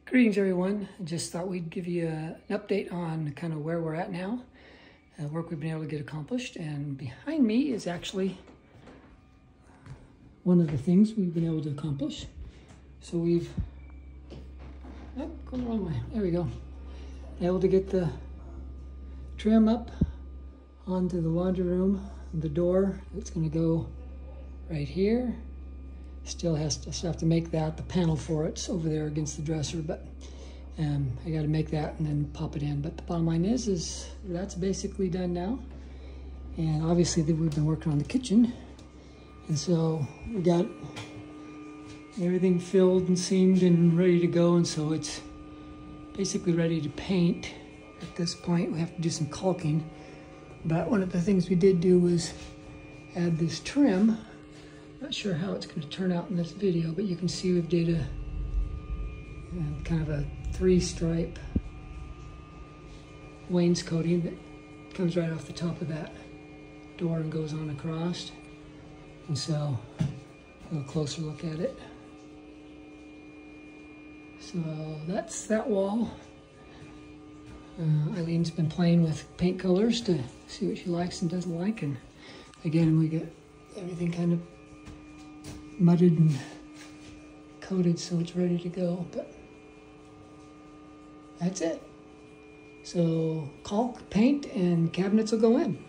Greetings everyone. I just thought we'd give you an update on kind of where we're at now, work we've been able to get accomplished, and behind me is actually one of the things we've been able to accomplish. So we've, oh, going the wrong way, there we go, able to get the trim up onto the laundry room, the door that's going to go right here. Still have to make that, the panel for it's over there against the dresser, but I got to make that and then pop it in. But the bottom line is that's basically done now. And obviously we've been working on the kitchen. And so we got everything filled and seamed and ready to go. And so it's basically ready to paint. At this point, we have to do some caulking. But one of the things we did do was add this trim. Not sure how it's going to turn out in this video, but you can see we've did a kind of a 3-stripe wainscoting that comes right off the top of that door and goes on across. And so a little closer look at it. So that's that wall. Eileen's been playing with paint colors to see what she likes and doesn't like, and again we get everything kind of mudded and coated so it's ready to go, but that's it. So caulk, paint, and cabinets will go in.